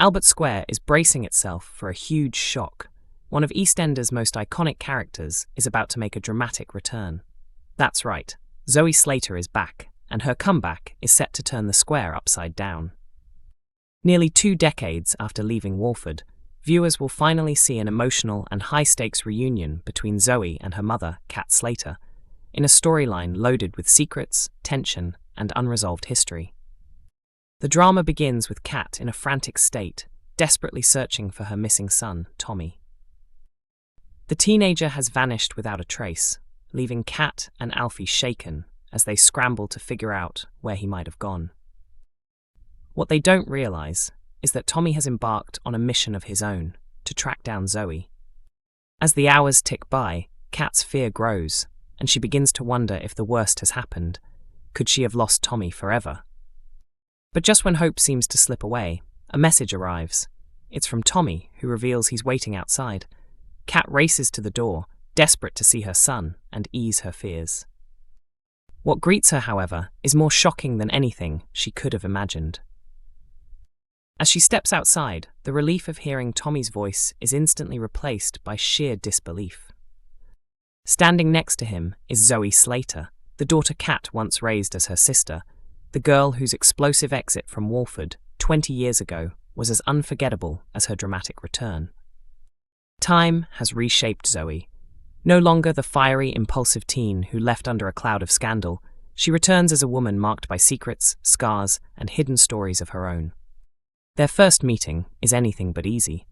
Albert Square is bracing itself for a huge shock. One of EastEnders' most iconic characters is about to make a dramatic return. That's right, Zoe Slater is back, and her comeback is set to turn the square upside down. Nearly 2 decades after leaving Walford, viewers will finally see an emotional and high-stakes reunion between Zoe and her mother, Cat Slater, in a storyline loaded with secrets, tension, and unresolved history. The drama begins with Cat in a frantic state, desperately searching for her missing son, Tommy. The teenager has vanished without a trace, leaving Cat and Alfie shaken as they scramble to figure out where he might have gone. What they don't realize is that Tommy has embarked on a mission of his own to track down Zoe. As the hours tick by, Cat's fear grows, and she begins to wonder if the worst has happened. Could she have lost Tommy forever? But just when hope seems to slip away, a message arrives. It's from Tommy, who reveals he's waiting outside. Cat races to the door, desperate to see her son and ease her fears. What greets her, however, is more shocking than anything she could have imagined. As she steps outside, the relief of hearing Tommy's voice is instantly replaced by sheer disbelief. Standing next to him is Zoe Slater, the daughter Cat once raised as her sister, the girl whose explosive exit from Walford 20 years ago was as unforgettable as her dramatic return. Time has reshaped Zoe. No longer the fiery, impulsive teen who left under a cloud of scandal, she returns as a woman marked by secrets, scars, and hidden stories of her own. Their first meeting is anything but easy.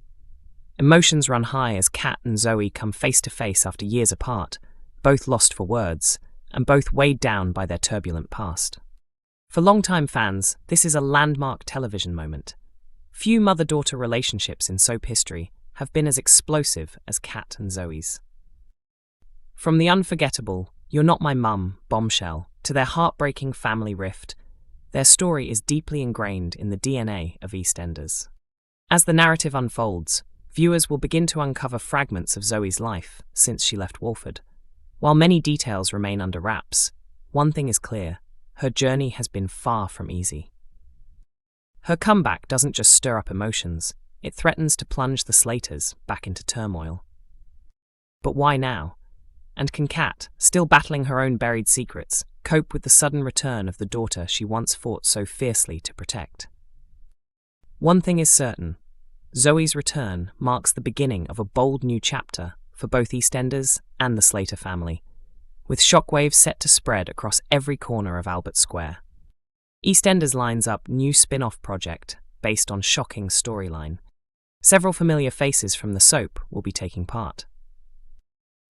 Emotions run high as Cat and Zoe come face to face after years apart, both lost for words, and both weighed down by their turbulent past. For longtime fans, this is a landmark television moment. Few mother-daughter relationships in soap history have been as explosive as Cat and Zoe's. From the unforgettable "You're Not My Mum" bombshell to their heartbreaking family rift, their story is deeply ingrained in the DNA of EastEnders. As the narrative unfolds, viewers will begin to uncover fragments of Zoe's life since she left Walford. While many details remain under wraps, one thing is clear: her journey has been far from easy. Her comeback doesn't just stir up emotions, it threatens to plunge the Slaters back into turmoil. But why now? And can Cat, still battling her own buried secrets, cope with the sudden return of the daughter she once fought so fiercely to protect? One thing is certain: Zoe's return marks the beginning of a bold new chapter for both EastEnders and the Slater family, with shockwaves set to spread across every corner of Albert Square. EastEnders lines up new spin-off project based on shocking storyline. Several familiar faces from the soap will be taking part.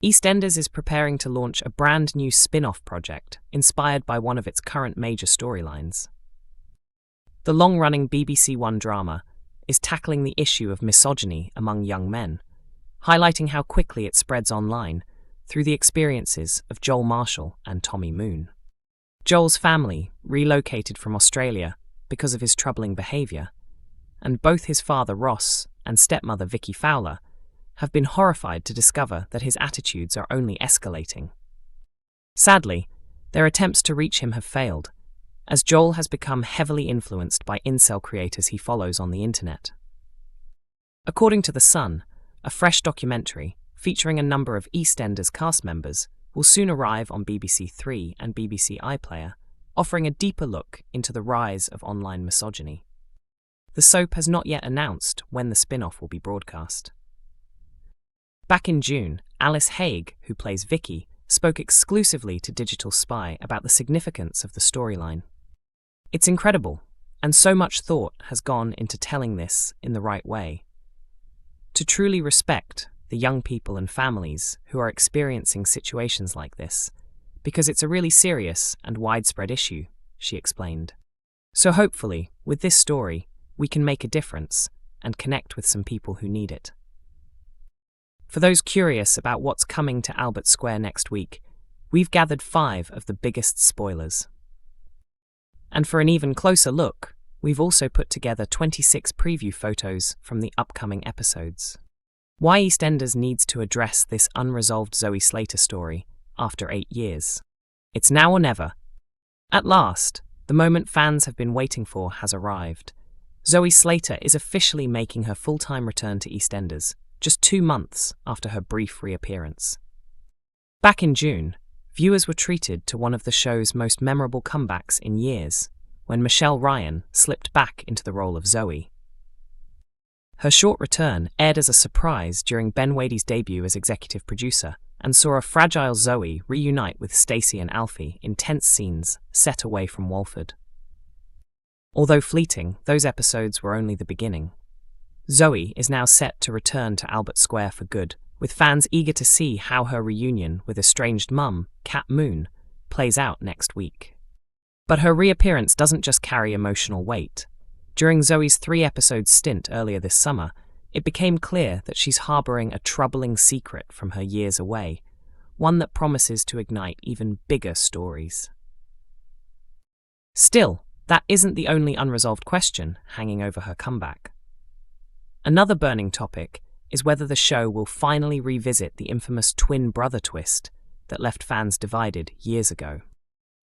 EastEnders is preparing to launch a brand new spin-off project inspired by one of its current major storylines. The long-running BBC One drama is tackling the issue of misogyny among young men, highlighting how quickly it spreads online through the experiences of Joel Marshall and Tommy Moon. Joel's family relocated from Australia because of his troubling behaviour, and both his father Ross and stepmother Vicky Fowler have been horrified to discover that his attitudes are only escalating. Sadly, their attempts to reach him have failed, as Joel has become heavily influenced by incel creators he follows on the internet. According to The Sun, a fresh documentary featuring a number of EastEnders cast members will soon arrive on BBC Three and BBC iPlayer, offering a deeper look into the rise of online misogyny. The soap has not yet announced when the spin-off will be broadcast. Back in June, Alice Haig, who plays Vicky, spoke exclusively to Digital Spy about the significance of the storyline. It's incredible, and so much thought has gone into telling this in the right way. To truly respect the young people and families who are experiencing situations like this, because it's a really serious and widespread issue, she explained. So hopefully, with this story, we can make a difference and connect with some people who need it. For those curious about what's coming to Albert Square next week, we've gathered 5 of the biggest spoilers. And for an even closer look, we've also put together 26 preview photos from the upcoming episodes. Why EastEnders needs to address this unresolved Zoe Slater story after 8 years. It's now or never. At last, the moment fans have been waiting for has arrived. Zoe Slater is officially making her full-time return to EastEnders, just 2 months after her brief reappearance. Back in June, viewers were treated to one of the show's most memorable comebacks in years, when Michelle Ryan slipped back into the role of Zoe. Her short return aired as a surprise during Ben Wadey's debut as executive producer, and saw a fragile Zoe reunite with Stacey and Alfie in tense scenes set away from Walford. Although fleeting, those episodes were only the beginning. Zoe is now set to return to Albert Square for good, with fans eager to see how her reunion with estranged mum, Cat Moon, plays out next week. But her reappearance doesn't just carry emotional weight. During Zoe's 3-episode stint earlier this summer, it became clear that she's harboring a troubling secret from her years away, one that promises to ignite even bigger stories. Still, that isn't the only unresolved question hanging over her comeback. Another burning topic is whether the show will finally revisit the infamous twin brother twist that left fans divided years ago.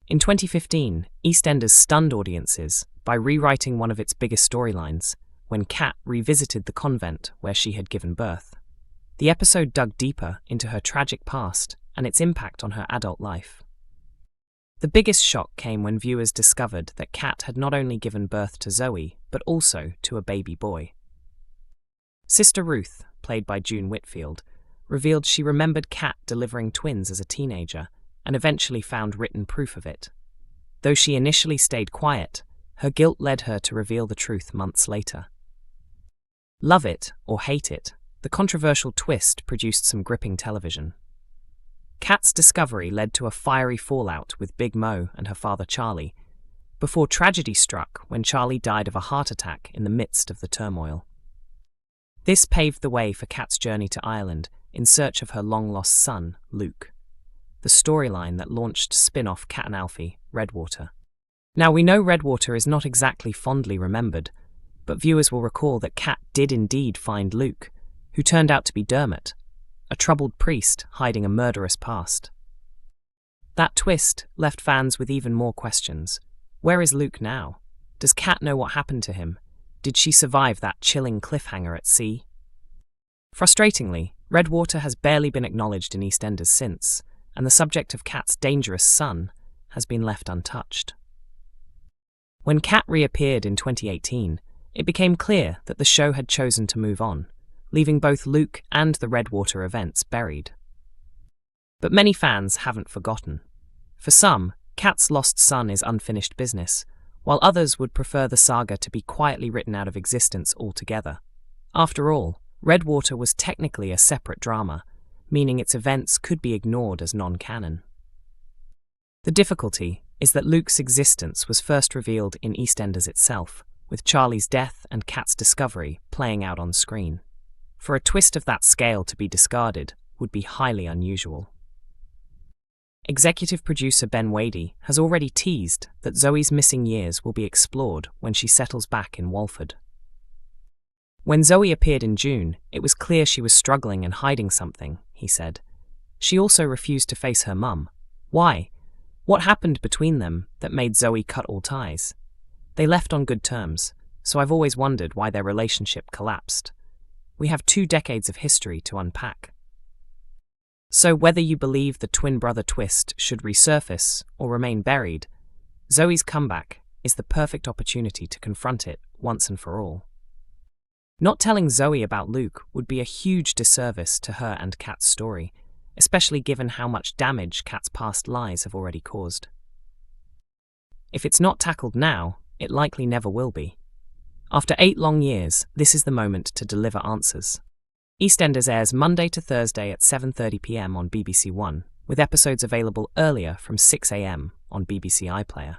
In 2015, EastEnders stunned audiences by rewriting one of its biggest storylines when Kat revisited the convent where she had given birth. The episode dug deeper into her tragic past and its impact on her adult life. The biggest shock came when viewers discovered that Kat had not only given birth to Zoe, but also to a baby boy. Sister Ruth, played by June Whitfield, revealed she remembered Kat delivering twins as a teenager and eventually found written proof of it. Though she initially stayed quiet, her guilt led her to reveal the truth months later. Love it or hate it, the controversial twist produced some gripping television. Kat's discovery led to a fiery fallout with Big Mo and her father Charlie, before tragedy struck when Charlie died of a heart attack in the midst of the turmoil. This paved the way for Kat's journey to Ireland in search of her long-lost son, Luke, the storyline that launched spin-off Cat and Alfie, Redwater. Now, we know Redwater is not exactly fondly remembered, but viewers will recall that Kat did indeed find Luke, who turned out to be Dermot, a troubled priest hiding a murderous past. That twist left fans with even more questions. Where is Luke now? Does Kat know what happened to him? Did she survive that chilling cliffhanger at sea? Frustratingly, Redwater has barely been acknowledged in EastEnders since, and the subject of Kat's dangerous son has been left untouched. When Kat reappeared in 2018, it became clear that the show had chosen to move on, leaving both Luke and the Redwater events buried. But many fans haven't forgotten. For some, Kat's lost son is unfinished business, while others would prefer the saga to be quietly written out of existence altogether. After all, Redwater was technically a separate drama, meaning its events could be ignored as non-canon. The difficulty is that Luke's existence was first revealed in EastEnders itself, with Charlie's death and Kat's discovery playing out on screen. For a twist of that scale to be discarded would be highly unusual. Executive producer Ben Wadey has already teased that Zoe's missing years will be explored when she settles back in Walford. When Zoe appeared in June, it was clear she was struggling and hiding something, he said. She also refused to face her mum. Why? What happened between them that made Zoe cut all ties? They left on good terms, so I've always wondered why their relationship collapsed. We have 2 decades of history to unpack. So whether you believe the twin brother twist should resurface or remain buried, Zoe's comeback is the perfect opportunity to confront it once and for all. Not telling Zoe about Luke would be a huge disservice to her and Kat's story, especially given how much damage Kat's past lies have already caused. If it's not tackled now, it likely never will be. After 8 long years, this is the moment to deliver answers. EastEnders airs Monday to Thursday at 7:30 p.m. on BBC One, with episodes available earlier from 6 a.m. on BBC iPlayer.